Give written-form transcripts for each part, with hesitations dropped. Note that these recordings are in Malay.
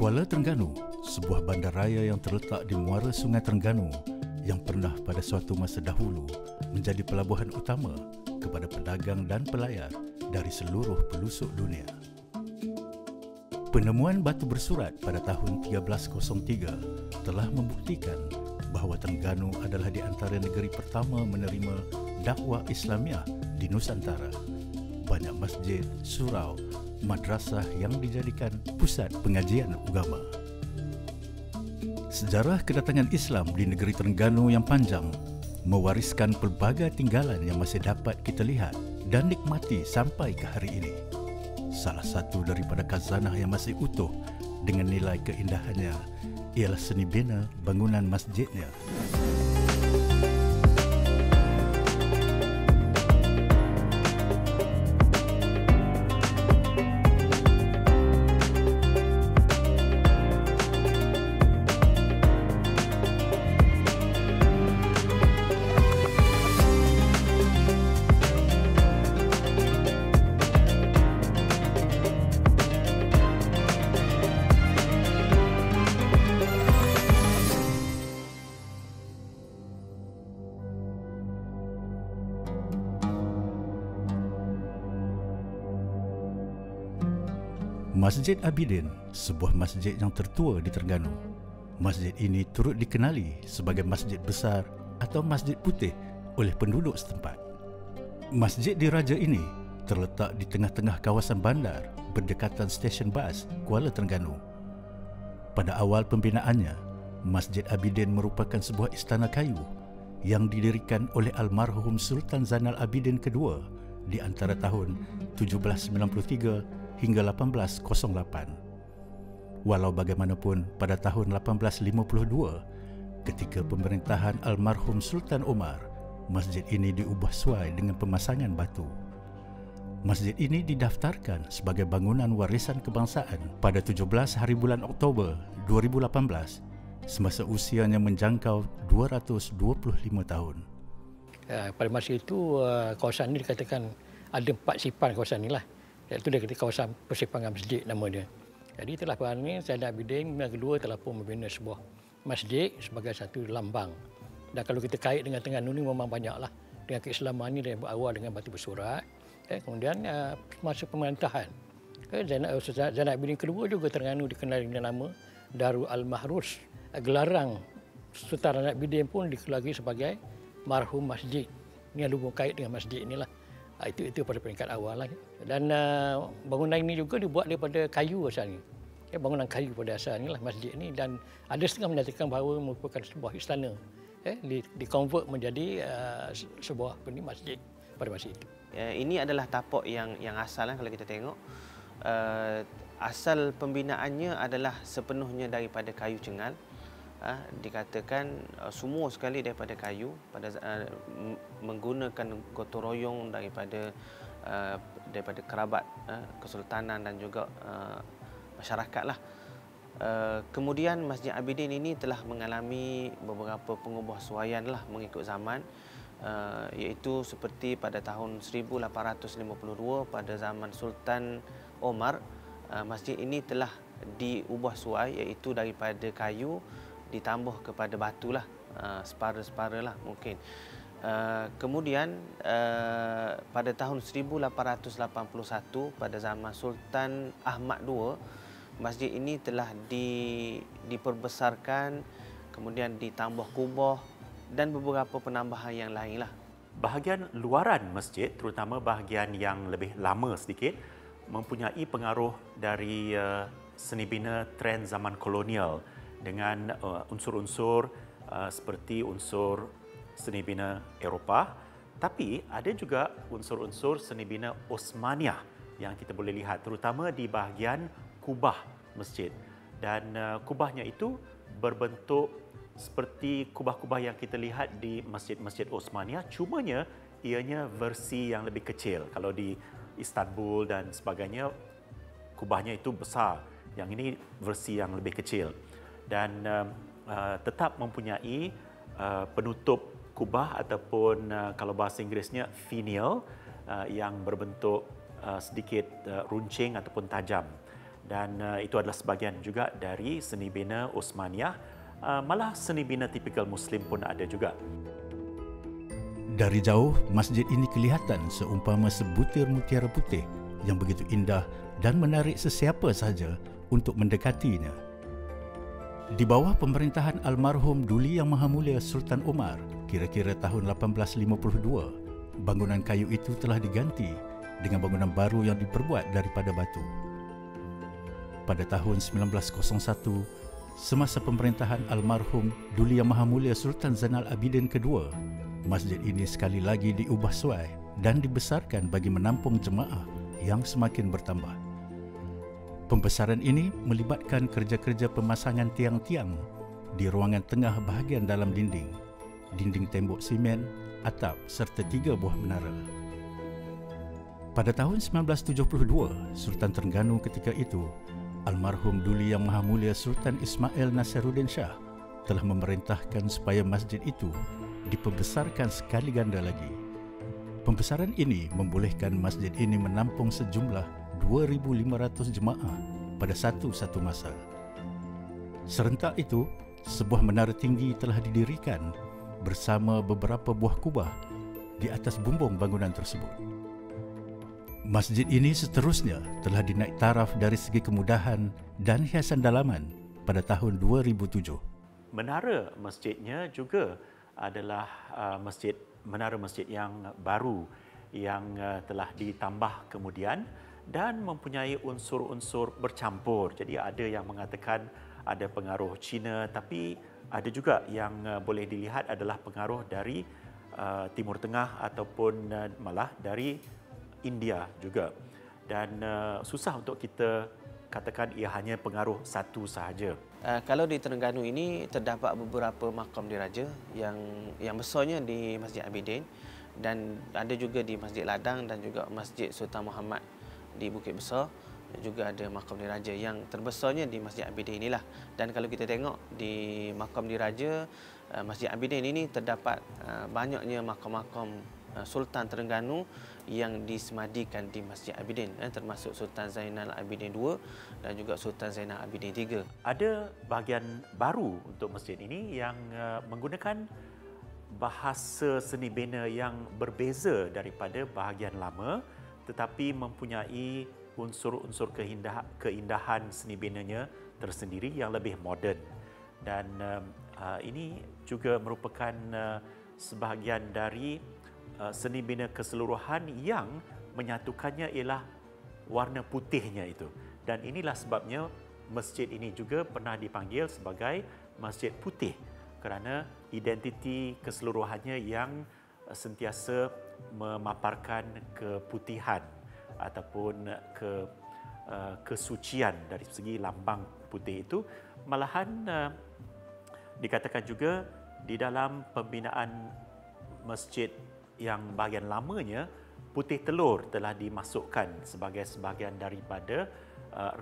Kuala Terengganu, sebuah bandaraya yang terletak di muara Sungai Terengganu yang pernah pada suatu masa dahulu menjadi pelabuhan utama kepada pedagang dan pelayar dari seluruh pelosok dunia. Penemuan batu bersurat pada tahun 1303 telah membuktikan bahawa Terengganu adalah di antara negeri pertama menerima dakwah Islamiah di Nusantara. Banyak masjid, surau, madrasah yang dijadikan pusat pengajian agama. Sejarah kedatangan Islam di negeri Terengganu yang panjang mewariskan pelbagai tinggalan yang masih dapat kita lihat dan nikmati sampai ke hari ini. Salah satu daripada khazanah yang masih utuh dengan nilai keindahannya ialah seni bina bangunan masjidnya. Masjid Abidin, sebuah masjid yang tertua di Terengganu. Masjid ini turut dikenali sebagai masjid besar atau masjid putih oleh penduduk setempat. Masjid diraja ini terletak di tengah-tengah kawasan bandar berdekatan stesen bas Kuala Terengganu. Pada awal pembinaannya, Masjid Abidin merupakan sebuah istana kayu yang didirikan oleh almarhum Sultan Zainal Abidin II di antara tahun 1793 hingga 1808. Walau bagaimanapun, pada tahun 1852, ketika pemerintahan almarhum Sultan Omar, masjid ini diubah suai dengan pemasangan batu. Masjid ini didaftarkan sebagai bangunan warisan kebangsaan pada 17 hari bulan Oktober 2018 semasa usianya menjangkau 225 tahun. Pada masa itu, kawasan ini dikatakan ada 4 sipan kawasan inilah. Iaitu dia kata kawasan persimpangan masjid nama dia. Jadi telah pada ini Zainal Abidin yang kedua telah pun membina sebuah masjid sebagai satu lambang. Dan kalau kita kait dengan Terengganu ini memang banyaklah dengan keislaman ini, dia berawal dengan batu bersurat. Kemudian masa pemerintahan Zainal Abidin kedua juga Terengganu dikenali dengan nama Darul Al-Mahrus. Gelaran Sultan Zainal Abidin pun dikelari sebagai marhum masjid. Ini ada kait dengan masjid inilah. Itu pada peringkat awal lah. Dan bangunan ini juga dibuat daripada kayu asalnya. Bangunan kayu pada asalnya lah masjid ini, dan ada setengah menyatakan bahawa merupakan sebuah istana. Dikonvert menjadi sebuah masjid pada masa itu. Ini adalah tapak yang asal kalau kita tengok. Asal pembinaannya adalah sepenuhnya daripada kayu cengal. Dikatakan semua sekali daripada kayu, menggunakan gotong royong daripada kerabat kesultanan dan juga masyarakatlah. Kemudian Masjid Abidin ini telah mengalami beberapa pengubahsuaian lah mengikut zaman, iaitu seperti pada tahun 1852 pada zaman Sultan Omar, masjid ini telah diubah suai, iaitu daripada kayu ditambah kepada batu lah, separa-separa lah mungkin. Kemudian pada tahun 1881 pada zaman Sultan Ahmad II, masjid ini telah diperbesarkan, kemudian ditambah kubah dan beberapa penambahan yang lain lah. Bahagian luaran masjid, terutama bahagian yang lebih lama sedikit, mempunyai pengaruh dari seni bina trend zaman kolonial dengan unsur-unsur seperti unsur seni bina Eropah, tapi ada juga unsur-unsur seni bina Osmaniyah yang kita boleh lihat, terutama di bahagian kubah masjid. Dan kubahnya itu berbentuk seperti kubah-kubah yang kita lihat di masjid-masjid Osmaniyah, cumanya ianya versi yang lebih kecil. Kalau di Istanbul dan sebagainya, kubahnya itu besar. Yang ini versi yang lebih kecil. Dan tetap mempunyai penutup kubah ataupun kalau bahasa Inggerisnya finial yang berbentuk sedikit runcing ataupun tajam. dan itu adalah sebahagian juga dari seni bina Osmaniyah. Malah seni bina tipikal Muslim pun ada juga. Dari jauh, masjid ini kelihatan seumpama sebutir mutiara putih yang begitu indah dan menarik sesiapa sahaja untuk mendekatinya. Di bawah pemerintahan almarhum Duli Yang Maha Mulia Sultan Omar, kira-kira tahun 1852, bangunan kayu itu telah diganti dengan bangunan baru yang diperbuat daripada batu. Pada tahun 1901, semasa pemerintahan almarhum Duli Yang Maha Mulia Sultan Zainal Abidin II, masjid ini sekali lagi diubah suai dan dibesarkan bagi menampung jemaah yang semakin bertambah. Pembesaran ini melibatkan kerja-kerja pemasangan tiang-tiang di ruangan tengah bahagian dalam dinding, dinding tembok simen, atap serta 3 buah menara. Pada tahun 1972, Sultan Terengganu ketika itu, almarhum Duli Yang Maha Mulia Sultan Ismail Nasiruddin Shah, telah memerintahkan supaya masjid itu diperbesarkan sekali ganda lagi. Pembesaran ini membolehkan masjid ini menampung sejumlah 2,500 jemaah pada satu masa. Serentak itu, sebuah menara tinggi telah didirikan bersama beberapa buah kubah di atas bumbung bangunan tersebut. Masjid ini seterusnya telah dinaik taraf dari segi kemudahan dan hiasan dalaman pada tahun 2007. Menara masjidnya juga adalah menara masjid yang baru yang telah ditambah kemudian dan mempunyai unsur-unsur bercampur. Jadi ada yang mengatakan ada pengaruh Cina, tapi ada juga yang boleh dilihat adalah pengaruh dari Timur Tengah ataupun malah dari India juga. Dan susah untuk kita katakan ia hanya pengaruh satu sahaja. Kalau di Terengganu ini terdapat beberapa makam diraja yang besarnya di Masjid Abidin dan ada juga di Masjid Ladang dan juga Masjid Sultan Muhammad di Bukit Besar. Juga ada makam diraja yang terbesarnya di Masjid Abidin inilah. Dan kalau kita tengok di makam diraja Masjid Abidin ini terdapat banyaknya makam-makam Sultan Terengganu yang disemadikan di Masjid Abidin, termasuk Sultan Zainal Abidin II dan juga Sultan Zainal Abidin III. Ada bahagian baru untuk masjid ini yang menggunakan bahasa seni bina yang berbeza daripada bahagian lama, tetapi mempunyai unsur-unsur keindahan seni binanya tersendiri yang lebih moden. Dan ini juga merupakan sebahagian dari seni bina keseluruhan yang menyatukannya ialah warna putihnya itu. Dan inilah sebabnya masjid ini juga pernah dipanggil sebagai Masjid Putih kerana identiti keseluruhannya yang sentiasa memaparkan keputihan ataupun kesucian dari segi lambang putih itu. Malahan dikatakan juga di dalam pembinaan masjid yang bahagian lamanya, putih telur telah dimasukkan sebagai sebahagian daripada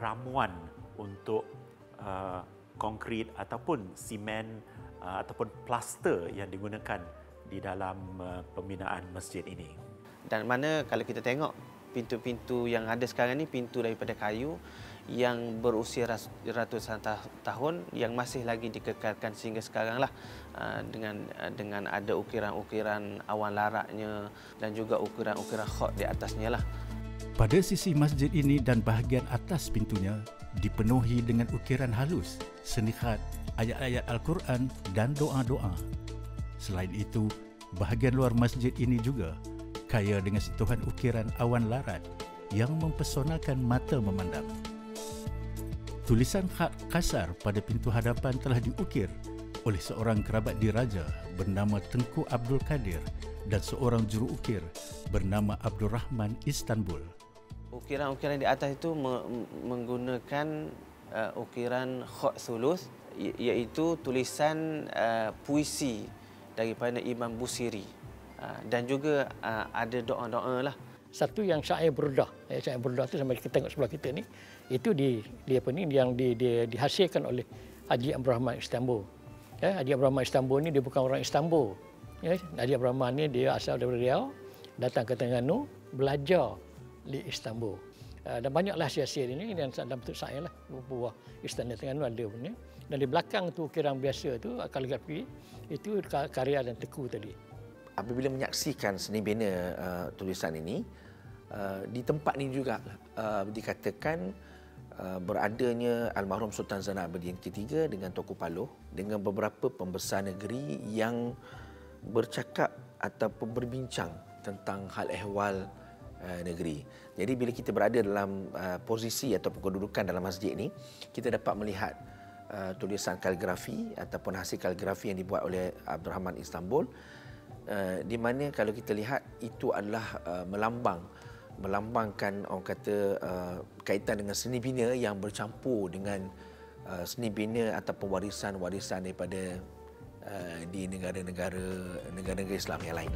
ramuan untuk konkrit ataupun simen ataupun plaster yang digunakan di dalam pembinaan masjid ini. Dan mana kalau kita tengok pintu-pintu yang ada sekarang ni pintu daripada kayu yang berusia ratusan tahun yang masih lagi dikekalkan sehingga sekaranglah dengan ada ukiran-ukiran awan laraknya dan juga ukiran-ukiran khot di atasnya lah. Pada sisi masjid ini dan bahagian atas pintunya dipenuhi dengan ukiran halus, seni khat, ayat-ayat Al-Quran dan doa-doa. Selain itu, bahagian luar masjid ini juga kaya dengan sentuhan ukiran awan larat yang mempesonakan mata memandang. Tulisan khat kasar pada pintu hadapan telah diukir oleh seorang kerabat diraja bernama Tengku Abdul Kadir dan seorang juru ukir bernama Abdul Rahman Istanbul. Ukiran-ukiran di atas itu menggunakan ukiran khat sulus, iaitu tulisan puisi daripada Imam Busiri dan juga ada doa-doa lah. Satu yang syair burdah. Syair burdah tu sampai kita tengok sebelah kita ni, itu yang dihasilkan oleh Haji Abdul Rahman Istanbul. Haji Abdul Rahman Istanbul ni dia bukan orang Istanbul. Haji Abdul Rahman ni dia asal dari Riau, datang ke Terengganu, belajar di Istanbul. Dan banyaklah hasil-hasil ini dan dalam bentuk saya lah buah Istana Terengganu ada punya. Dan di belakang tu kirang biasa tu kaligrafi itu karya dan teku tadi. Apabila menyaksikan seni bina tulisan ini, di tempat ini juga dikatakan beradanya almarhum Sultan Zainal Abidin ketiga dengan Tokoh Paloh dengan beberapa pembesar negeri yang bercakap ataupun berbincang tentang hal ehwal negeri. Jadi bila kita berada dalam posisi ataupun kedudukan dalam masjid ini, kita dapat melihat tulisan kaligrafi ataupun hasil kaligrafi yang dibuat oleh Abdul Rahman Istanbul, di mana kalau kita lihat itu adalah melambangkan orang kata kaitan dengan seni bina yang bercampur dengan seni bina ataupun warisan-warisan daripada di negara-negara Islam yang lain.